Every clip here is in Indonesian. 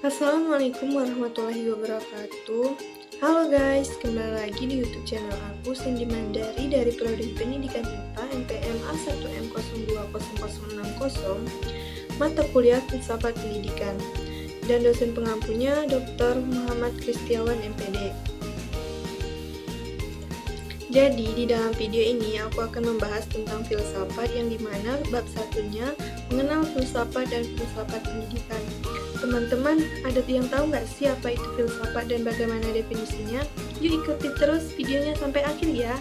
Assalamualaikum warahmatullahi wabarakatuh. Halo guys, kembali lagi di YouTube channel aku Cindy Mandari dari Prodi Pendidikan IPA NPM A1M020060 mata kuliah Filsafat Pendidikan dan dosen pengampunya Dr. Muhammad Kristiawan MPD. Jadi di dalam video ini aku akan membahas tentang filsafat yang dimana bab satunya mengenal filsafat dan filsafat pendidikan. Teman-teman, ada yang tahu nggak sih apa itu filsafat dan bagaimana definisinya? Yuk ikuti terus videonya sampai akhir ya.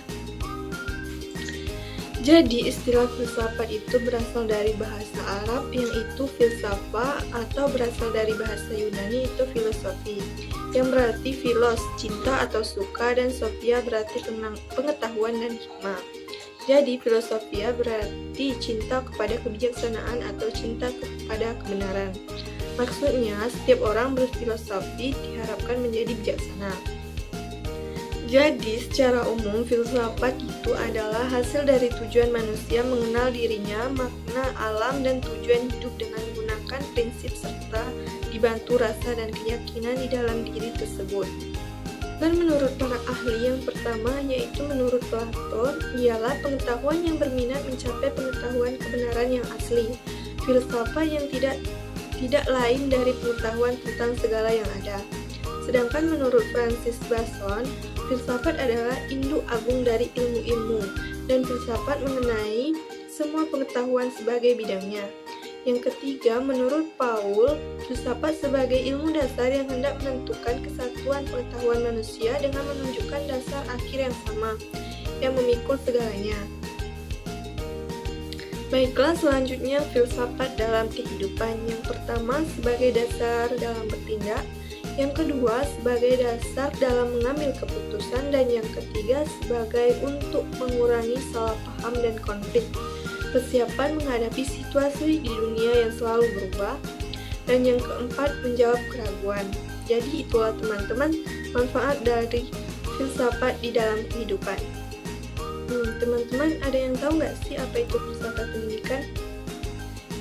Jadi istilah filsafat itu berasal dari bahasa Arab yang itu filsafa atau berasal dari bahasa Yunani itu filosofi yang berarti filos, cinta atau suka, dan sofia berarti pengetahuan dan hikmah. Jadi filosofia berarti cinta kepada kebijaksanaan atau cinta kepada kebenaran. Maksudnya setiap orang berfilosofi diharapkan menjadi bijaksana. Jadi, secara umum, filsafat itu adalah hasil dari tujuan manusia mengenal dirinya, makna alam, dan tujuan hidup dengan menggunakan prinsip serta dibantu rasa dan keyakinan di dalam diri tersebut. Dan menurut para ahli yang pertama, yaitu menurut Platon, ialah pengetahuan yang berminat mencapai pengetahuan kebenaran yang asli. Filsafat yang tidak lain dari pengetahuan tentang segala yang ada. Sedangkan menurut Francis Bacon, filsafat adalah induk agung dari ilmu-ilmu, dan filsafat mengenai semua pengetahuan sebagai bidangnya. Yang ketiga, menurut Paul, filsafat sebagai ilmu dasar yang hendak menentukan kesatuan pengetahuan manusia dengan menunjukkan dasar akhir yang sama, yang memikul segalanya. Baiklah, selanjutnya filsafat dalam kehidupan. Yang pertama, sebagai dasar dalam bertindak. Yang kedua, sebagai dasar dalam mengambil keputusan. Dan yang ketiga, sebagai untuk mengurangi salah paham dan konflik. Persiapan menghadapi situasi di dunia yang selalu berubah. Dan yang keempat, menjawab keraguan. Jadi itulah teman-teman manfaat dari filsafat di dalam kehidupan. Teman-teman, ada yang tahu nggak sih apa itu filsafat pendidikan?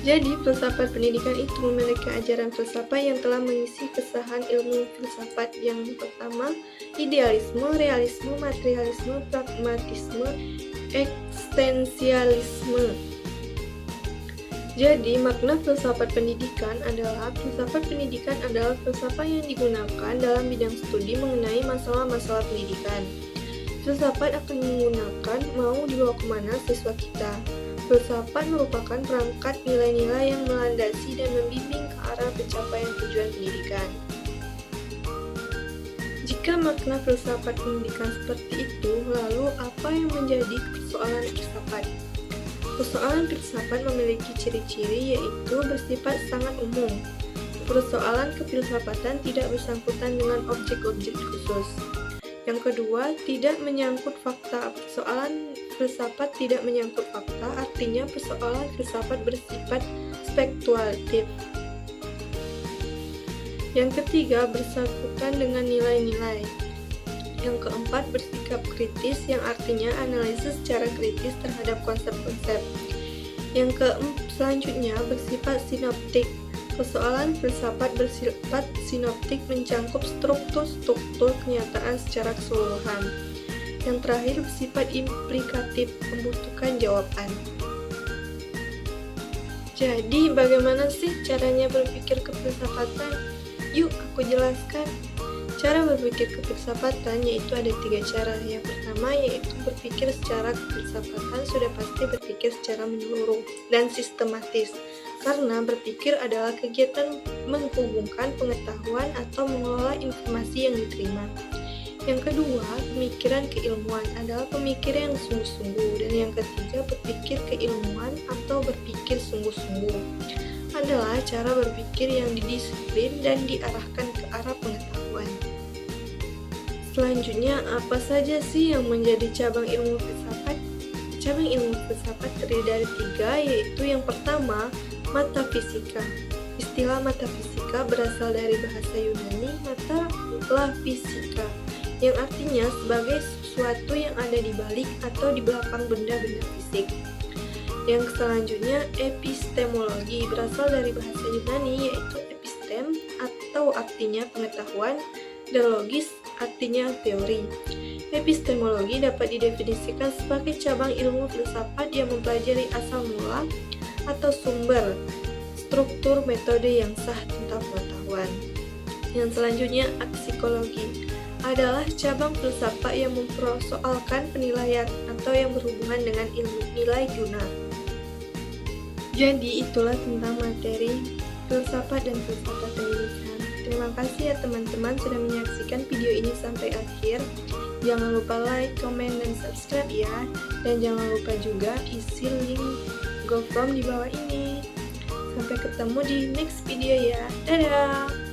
Jadi, filsafat pendidikan itu memiliki ajaran filsafat yang telah mengisi kesahan ilmu filsafat. Yang pertama, idealisme, realisme, materialisme, pragmatisme, eksistensialisme. Jadi, makna filsafat pendidikan adalah filsafat yang digunakan dalam bidang studi mengenai masalah-masalah pendidikan. Filsafat akan menggunakan mau dibawa kemana siswa kita. Filsafat merupakan perangkat nilai-nilai yang melandasi dan membimbing ke arah pencapaian tujuan pendidikan. Jika makna filsafat pendidikan seperti itu, lalu apa yang menjadi persoalan filsafat? Persoalan filsafat memiliki ciri-ciri yaitu bersifat sangat umum. Persoalan kefilsafatan tidak bersangkutan dengan objek-objek khusus. Yang kedua, tidak menyangkut fakta. Persoalan filsafat tidak menyangkut fakta, artinya persoalan filsafat bersifat spekulatif. Yang ketiga, bersangkutan dengan nilai-nilai. Yang keempat, bersikap kritis, yang artinya analisis secara kritis terhadap konsep-konsep. Selanjutnya, bersifat sinoptik. Persoalan filsafat bersifat sinoptik, mencangkup struktur-struktur kenyataan secara keseluruhan. Yang terakhir, bersifat implikatif, membutuhkan jawaban. Jadi, bagaimana sih caranya berpikir kefilsafatan? Yuk, aku jelaskan. Cara berpikir kefilsafatan yaitu ada 3 cara. Yang pertama yaitu berpikir secara kefilsafatan sudah pasti berpikir secara menyeluruh dan sistematis. Karena berpikir adalah kegiatan menghubungkan pengetahuan atau mengelola informasi yang diterima. Yang kedua, pemikiran keilmuan adalah pemikiran yang sungguh-sungguh. Dan yang ketiga, berpikir keilmuan atau berpikir sungguh-sungguh adalah cara berpikir yang didisiplin dan diarahkan ke arah pengetahuan. Selanjutnya, apa saja sih yang menjadi cabang ilmu filsafat? Cabang ilmu filsafat terdiri dari 3, yaitu yang pertama, metafisika. Istilah metafisika berasal dari bahasa Yunani mata la fisika, yang artinya sebagai sesuatu yang ada di balik atau di belakang benda-benda fisik. Yang selanjutnya, epistemologi berasal dari bahasa Yunani yaitu epistem episteme atau artinya pengetahuan, dan logis artinya teori. Epistemologi dapat didefinisikan sebagai cabang ilmu filsafat yang mempelajari asal mula atau sumber, struktur, metode yang sah tentang pengetahuan. Yang selanjutnya, aksikologi adalah cabang filsafat yang mempersoalkan penilaian atau yang berhubungan dengan ilmu nilai guna. Jadi itulah tentang materi filsafat dan filsafat lisan. Terima kasih ya teman-teman sudah menyaksikan video ini sampai akhir. Jangan lupa like, comment, dan subscribe ya. Dan jangan lupa juga isi link GoFrom di bawah ini. Sampai ketemu di next video ya. Dadah!